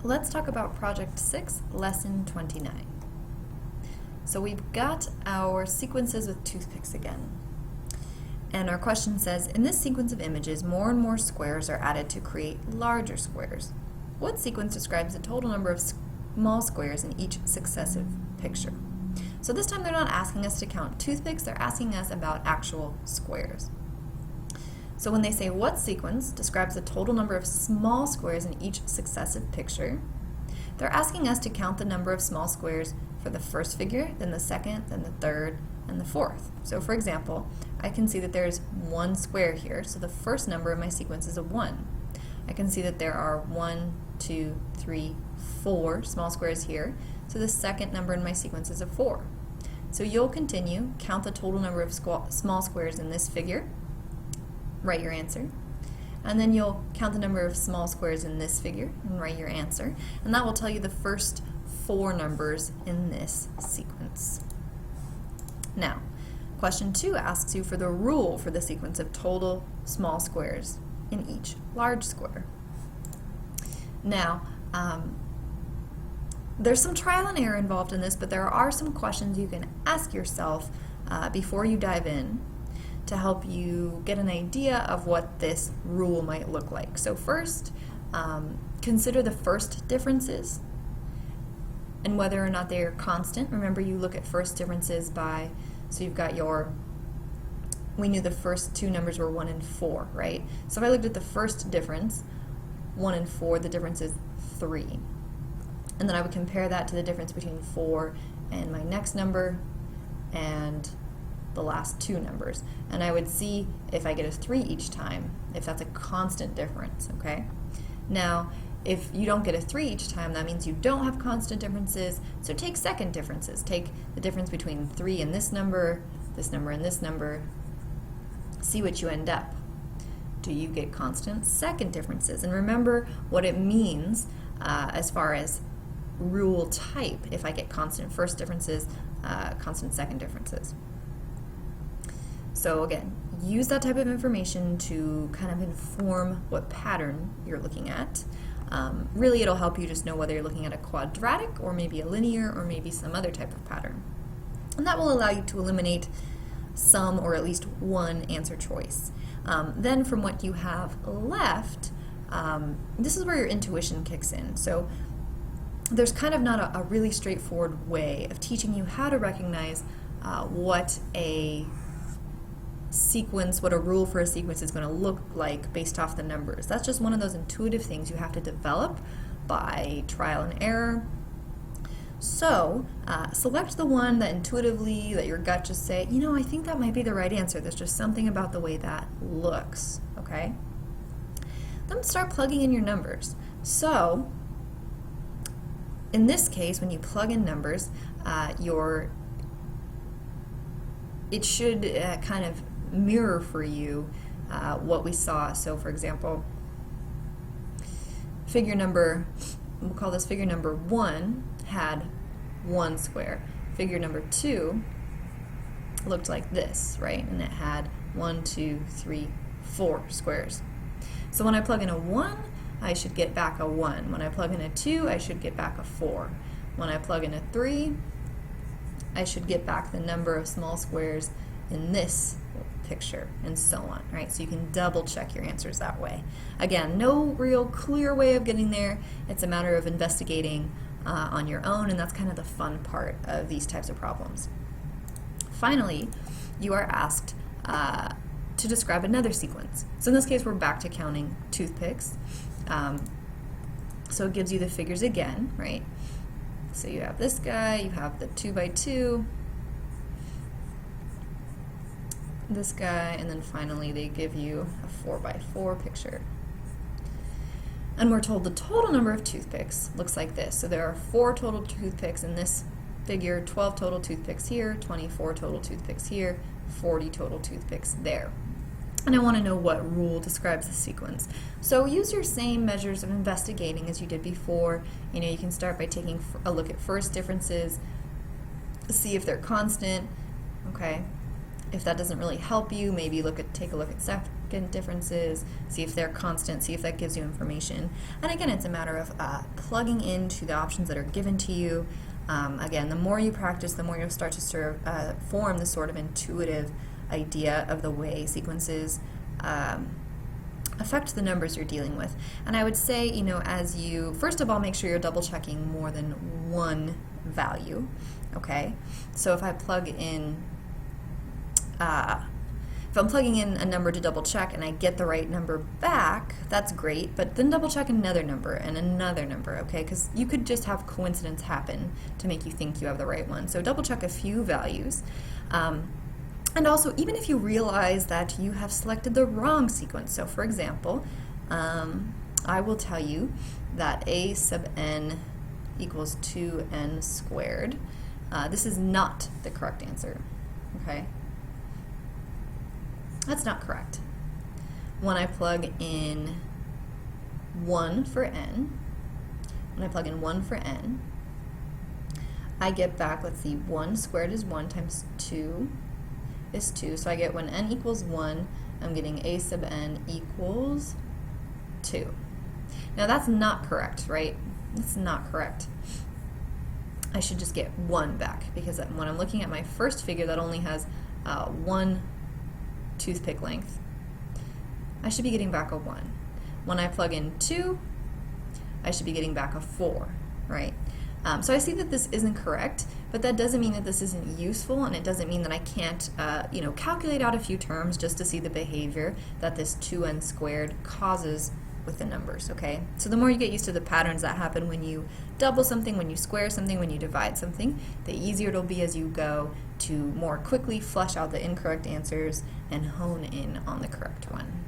Let's talk about Project 6, Lesson 29. So we've got our sequences with toothpicks again. And our question says, in this sequence of images, more and more squares are added to create larger squares. What sequence describes the total number of small squares in each successive picture? So this time they're not asking us to count toothpicks, they're asking us about actual squares. So when they say what sequence describes the total number of small squares in each successive picture, they're asking us to count the number of small squares for the first figure, then the second, then the third, and the fourth. So for example, I can see that there's one square here, so the first number in my sequence is a 1. I can see that there are 1, 2, 3, 4 small squares here, so the second number in my sequence is a 4. So you'll continue, count the total number of small squares in this figure, write your answer, and then you'll count the number of small squares in this figure and write your answer, and that will tell you the first 4 numbers in this sequence. Now, question 2 asks you for the rule for the sequence of total small squares in each large square. Now, there's some trial and error involved in this, but there are some questions you can ask yourself before you dive in to help you get an idea of what this rule might look like. So first, consider the first differences and whether or not they are constant. Remember, you look at first differences by, so you've got we knew the first 2 numbers were 1 and 4, right? So if I looked at the first difference, 1 and 4, the difference is 3. And then I would compare that to the difference between 4 and my next number and the last 2 numbers. And I would see if I get a 3 each time, if that's a constant difference, okay? Now, if you don't get a 3 each time, that means you don't have constant differences, so take second differences. Take the difference between 3 and this number, and this number. See what you end up. Do you get constant second differences? And remember what it means as far as rule type, if I get constant first differences, constant second differences. So again, use that type of information to kind of inform what pattern you're looking at. Really, it'll help you just know whether you're looking at a quadratic or maybe a linear or maybe some other type of pattern. And that will allow you to eliminate some or at least one answer choice. Then from what you have left, this is where your intuition kicks in. So there's kind of not a really straightforward way of teaching you how to recognize what a sequence, what a rule for a sequence is going to look like based off the numbers. That's just one of those intuitive things you have to develop by trial and error. So select the one that intuitively, that your gut just say, you know, I think that might be the right answer. There's just something about the way that looks, okay? Then start plugging in your numbers. So in this case, when you plug in numbers, it should kind of mirror for you what we saw. So for example, figure number, we'll call this figure number 1, had 1 square. Figure number 2 looked like this, right? And it had 1, 2, 3, 4 squares. So when I plug in a 1, I should get back a 1. When I plug in a 2, I should get back a 4. When I plug in a 3, I should get back the number of small squares in this picture, and so on, right? So you can double check your answers that way. Again, no real clear way of getting there. It's a matter of investigating on your own, and that's kind of the fun part of these types of problems. Finally, you are asked to describe another sequence. So in this case, we're back to counting toothpicks. So it gives you the figures again, right? So you have this guy, you have the 2 by 2, this guy, and then finally they give you a 4 by 4 picture. And we're told the total number of toothpicks looks like this. So there are 4 total toothpicks in this figure, 12 total toothpicks here, 24 total toothpicks here, 40 total toothpicks there. And I want to know what rule describes the sequence. So use your same measures of investigating as you did before. You know, you can start by taking a look at first differences, see if they're constant, okay? If that doesn't really help you, maybe take a look at second differences, see if they're constant, see if that gives you information. And again, it's a matter of plugging into the options that are given to you. Again, the more you practice, the more you'll start to form this sort of intuitive idea of the way sequences affect the numbers you're dealing with. And I would say, as you, first of all, make sure you're double checking more than one value, okay? So if I plug in if I'm plugging in a number to double check and I get the right number back, that's great, but then double check another number and another number, okay? Because you could just have coincidence happen to make you think you have the right one. So double check a few values. And also, even if you realize that you have selected the wrong sequence, so for example, I will tell you that a sub n equals 2n squared. This is not the correct answer, okay? That's not correct. When I plug in 1 for n, I get back, let's see, 1 squared is 1 times 2 is 2. So I get when n equals 1, I'm getting a sub n equals 2. Now that's not correct, right? That's not correct. I should just get 1 back, because when I'm looking at my first figure that only has 1 toothpick length, I should be getting back a 1. When I plug in 2, I should be getting back a 4, right? So I see that this isn't correct, but that doesn't mean that this isn't useful, and it doesn't mean that I can't calculate out a few terms just to see the behavior that this 2n squared causes with the numbers, okay? So the more you get used to the patterns that happen when you double something, when you square something, when you divide something, the easier it'll be as you go to more quickly flush out the incorrect answers and hone in on the correct one.